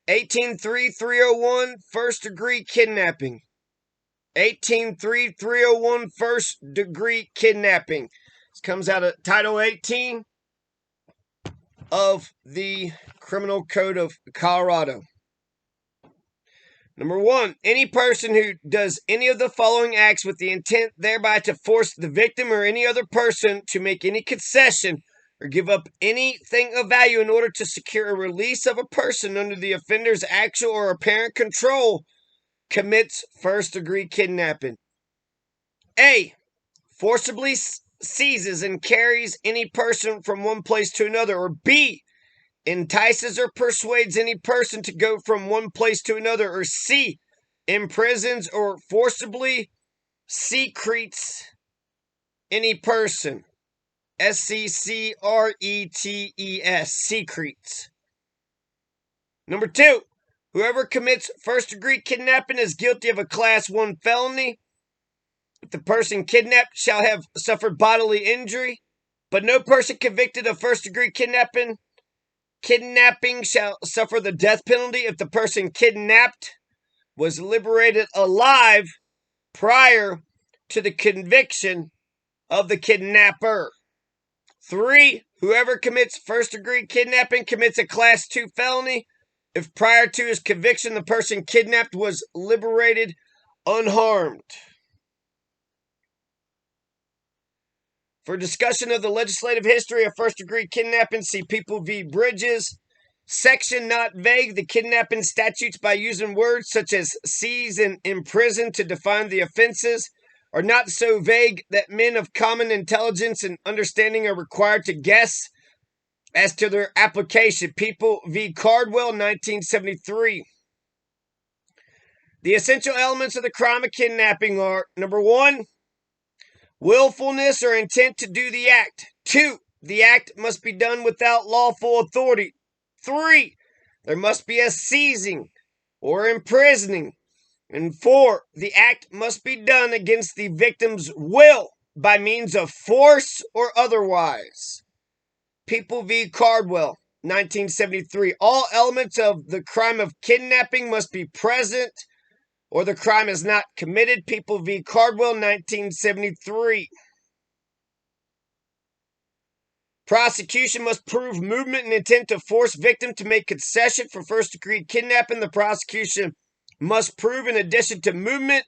18.3.301 first degree kidnapping. 18.3.301 first degree kidnapping. This comes out of Title 18 of the Criminal Code of Colorado. Number 1, any person who does any of the following acts with the intent thereby to force the victim or any other person to make any concession or give up anything of value in order to secure a release of a person under the offender's actual or apparent control commits first-degree kidnapping. A, forcibly seizes and carries any person from one place to another. Or B, entices or persuades any person to go from one place to another. Or C, imprisons or forcibly secretes any person. S-C-C-R-E-T-E-S, secretes. Number 2, whoever commits first-degree kidnapping is guilty of a Class 1 felony. If the person kidnapped shall have suffered bodily injury, but no person convicted of first-degree kidnapping shall suffer the death penalty if the person kidnapped was liberated alive prior to the conviction of the kidnapper. 3, whoever commits first-degree kidnapping commits a Class 2 felony if prior to his conviction the person kidnapped was liberated unharmed. For discussion of the legislative history of first-degree kidnapping, see People v. Bridges. Section not vague. The kidnapping statutes, by using words such as seize and imprison to define the offenses, are not so vague that men of common intelligence and understanding are required to guess as to their application. People v. Cardwell, 1973. The essential elements of the crime of kidnapping are, number 1, willfulness or intent to do the act. 2, the act must be done without lawful authority. 3, there must be a seizing or imprisoning. And 4, the act must be done against the victim's will by means of force or otherwise. People v. Cardwell, 1973. All elements of the crime of kidnapping must be present or the crime is not committed. People v. Cardwell, 1973. Prosecution must prove movement and intent to force victim to make concession for first-degree kidnapping. The prosecution must prove, in addition to movement,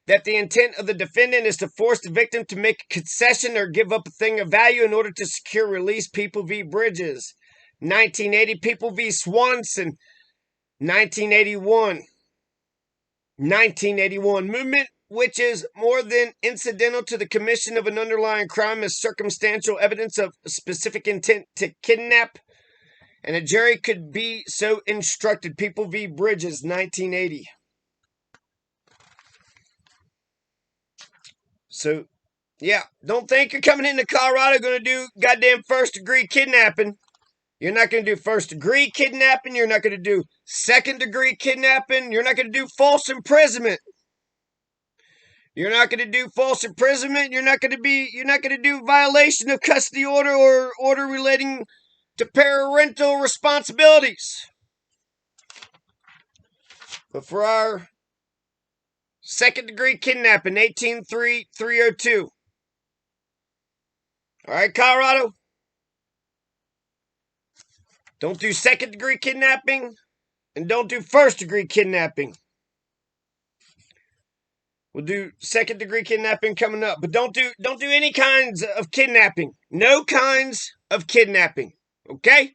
that the intent of the defendant is to force the victim to make a concession or give up a thing of value in order to secure release. People v. Bridges, 1980. People v. Swanson, 1981. 1981. Movement which is more than incidental to the commission of an underlying crime is circumstantial evidence of specific intent to kidnap, and a jury could be so instructed. People v. Bridges, 1980. So, yeah, don't think you're coming into Colorado going to do goddamn first-degree kidnapping. You're not going to do first-degree kidnapping. You're not going to do second-degree kidnapping. You're not going to do false imprisonment. You're not going to do false imprisonment. You're not going to do violation of custody order or order relating to parental responsibilities. But for our second-degree kidnapping, 18.3.302. All right, Colorado? Don't do second-degree kidnapping and don't do first-degree kidnapping. We'll do second-degree kidnapping coming up, but don't do any kinds of kidnapping. No kinds of kidnapping. Okay?